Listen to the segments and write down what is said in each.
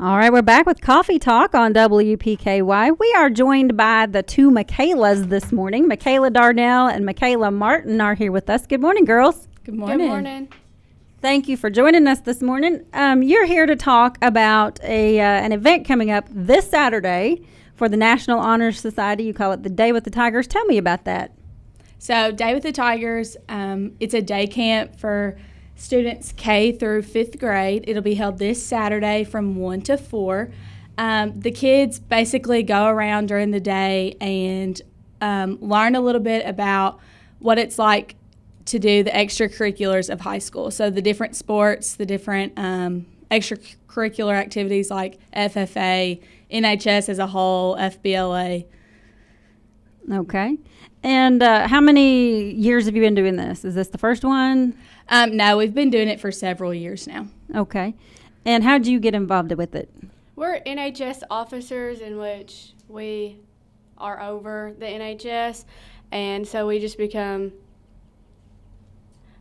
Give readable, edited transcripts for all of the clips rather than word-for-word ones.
All right, we're back with Coffee Talk on WPKY. We are joined by the two Makaylas this morning. Makayla Darnell and Makayla Martin are here with us. Good morning, girls. Good morning. Good morning. Thank you for joining us this morning. You're here to talk about an event coming up this Saturday for the National Honor Society. You call it the Day with the Tigers. Tell me about that. So, Day with the Tigers, it's a day camp for students K through 5th grade. It'll be held this Saturday from 1 to 4. The kids basically go around during the day and learn a little bit about what it's like to do the extracurriculars of high school. So the different sports, the different extracurricular activities like FFA, NHS as a whole, FBLA. Okay. And how many years have you been doing this? Is this the first one? No, we've been doing it for several years now. Okay. And how did you get involved with it? We're NHS officers in which we are over the NHS, and so we just become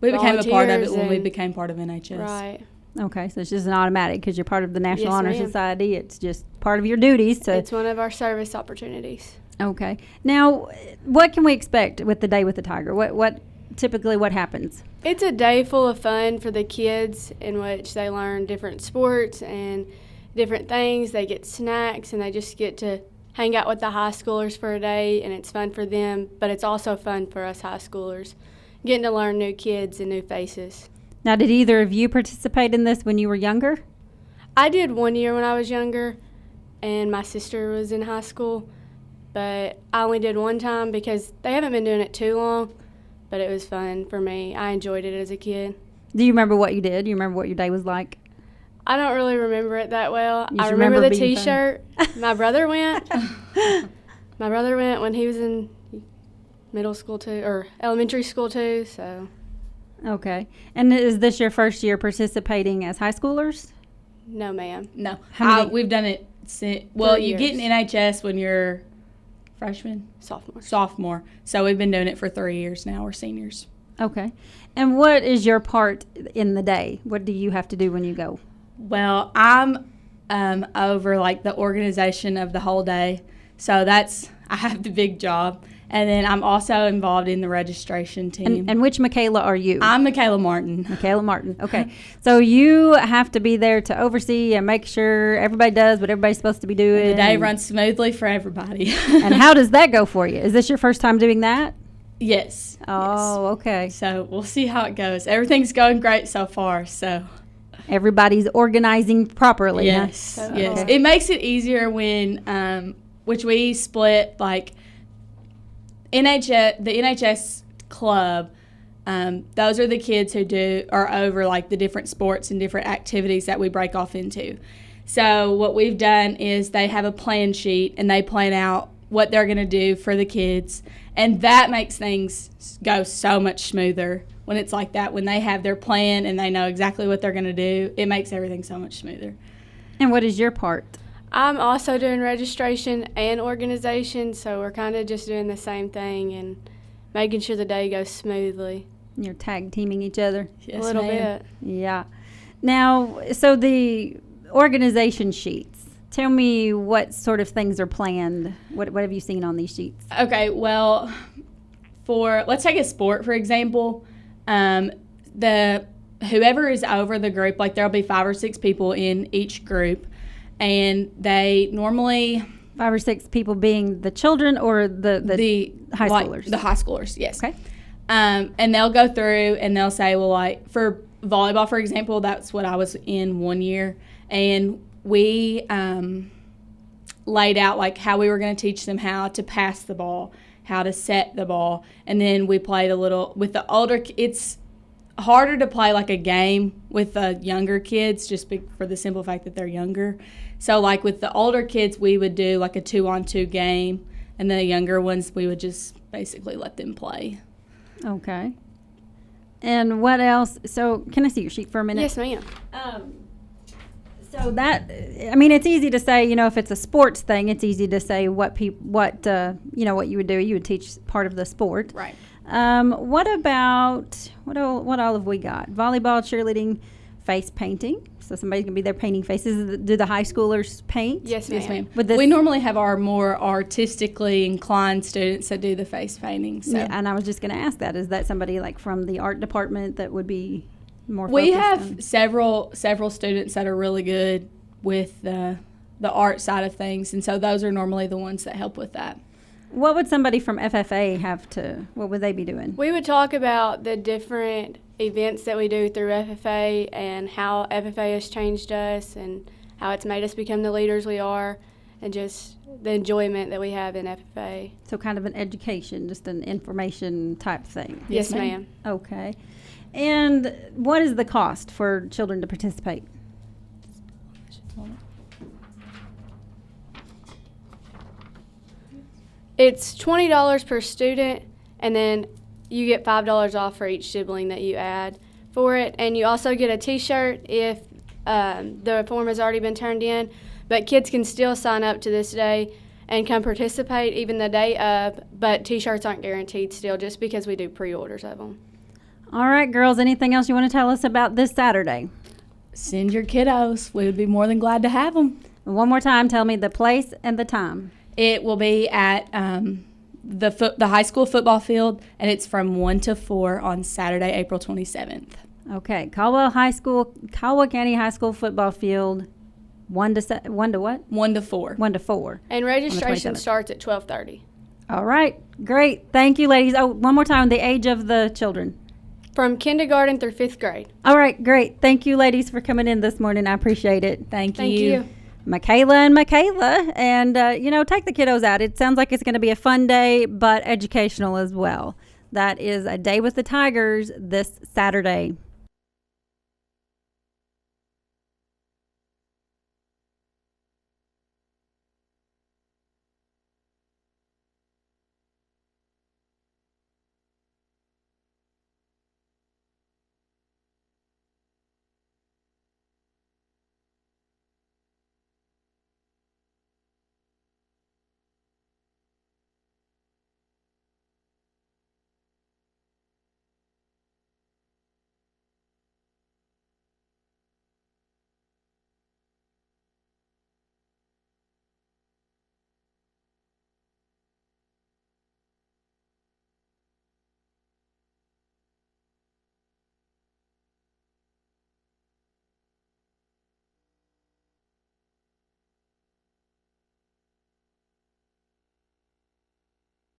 We became a part of it volunteers when we and- became part of NHS. right. Okay, so it's just an automatic because you're part of the National Yes, Honor ma'am. Society. It's just part of your duties. It's one of our service opportunities. Okay. Now, what can we expect with the Day with the Tiger? What typically what happens? It's a day full of fun for the kids in which they learn different sports and different things. They get snacks and they just get to hang out with the high schoolers for a day, and it's fun for them, but it's also fun for us high schoolers, getting to learn new kids and new faces. Now, did either of you participate in this when you were younger? I did 1 year when I was younger, and my sister was in high school, but I only did one time because they haven't been doing it too long, but it was fun for me. I enjoyed it as a kid. Do you remember what you did? Do you remember what your day was like? I don't really remember it that well. You I just remember remember the being fun. T-shirt. My brother went. My brother went when he was in middle school too, or elementary school too, so. Okay. And is this your first year participating as high schoolers? No, ma'am. No, How many- we've done it since. Well, 3 you get in years. NHS when you're freshman, Sophomore. sophomore. So we've been doing it for 3 years now. We're seniors. Okay. And what is your part in the day? What do you have to do when you go? Well, I'm over like the organization of the whole day. So I have the big job. And then I'm also involved in the registration team. And which Makayla are you? I'm Makayla Martin. Makayla Martin. Okay. So you have to be there to oversee and make sure everybody does what everybody's supposed to be doing. The day runs smoothly for everybody. And how does that go for you? Is this your first time doing that? Yes. Oh, okay. Yes. So we'll see how it goes. Everything's going great so far. So Everybody's organizing properly. huh? yes, Huh? yes. Okay. It makes it easier when which we split like the NHS club. Those are the kids who are over like the different sports and different activities that we break off into. So what we've done is they have a plan sheet and they plan out what they're going to do for the kids, and that makes things go so much smoother when it's like that. When they have their plan and they know exactly what they're going to do, it makes everything so much smoother. And what is your part? I'm also doing registration and organization, so we're kind of just doing the same thing and making sure the day goes smoothly. You're tag teaming each other. Yes, a little ma'am. bit. Yeah. Now, so the organization sheets. Tell me what sort of things are planned. What have you seen on these sheets? Okay, well, let's take a sport for example. Whoever is over the group, like there'll be 5 or 6 people in each group, and they normally 5 or 6 people being the children or the high schoolers? The high schoolers, yes. Okay. And they'll go through and they'll say, well, like for volleyball, for example, that's what I was in 1 year, and we laid out like how we were going to teach them how to pass the ball, how to set the ball, and then we played a little with the older. It's harder to play like a game with the younger kids just for the simple fact that they're younger. So like with the older kids, we would do like a 2-on-2 game, and the younger ones we would just basically let them play. Okay. And what else? So can I see your sheet for a minute? Yes, ma'am. So that, I mean, it's easy to say, if it's a sports thing, it's easy to say what you would do. You would teach part of the sport. Right. What about, what all have we got? Volleyball, cheerleading, face painting. So somebody's going to be there painting faces. Do the high schoolers paint? Yes, ma'am. Yes, ma'am. With this- We normally have our more artistically inclined students that do the face painting. So Yeah, and I was just going to ask that. Is that somebody like from the art department that would be more we focused have on- several students that are really good with the art side of things, and so those are normally the ones that help with that. What would somebody from FFA what would they be doing? We would talk about the different events that we do through FFA and how FFA has changed us and how it's made us become the leaders we are and just the enjoyment that we have in FFA. So kind of an education, just an information type thing. Yes, Yes, ma'am. ma'am. Okay. And what is the cost for children to participate? It's $20 per student, and then you get $5 off for each sibling that you add for it. And you also get a T-shirt if the form has already been turned in. But kids can still sign up to this day and come participate even the day of. But T-shirts aren't guaranteed still, just because we do pre-orders of them. All right, girls, anything else you want to tell us about this Saturday? Send your kiddos. We would be more than glad to have them. One more time, tell me the place and the time. It will be at the high school football field, and it's from 1 to 4 on Saturday, April 27th. Okay, Caldwell County High School football field, 1 to what? 1 to 4. 1 to 4. And registration 27th. starts at 12:30. All right, great. Thank you, ladies. Oh, one more time, the age of the children. From kindergarten through 5th grade. All right, great. Thank you, ladies, for coming in this morning. I appreciate it. Thank Thank you. Makayla and Makayla, and take the kiddos out. It sounds like it's going to be a fun day, but educational as well. That is a day with the Tigers this Saturday.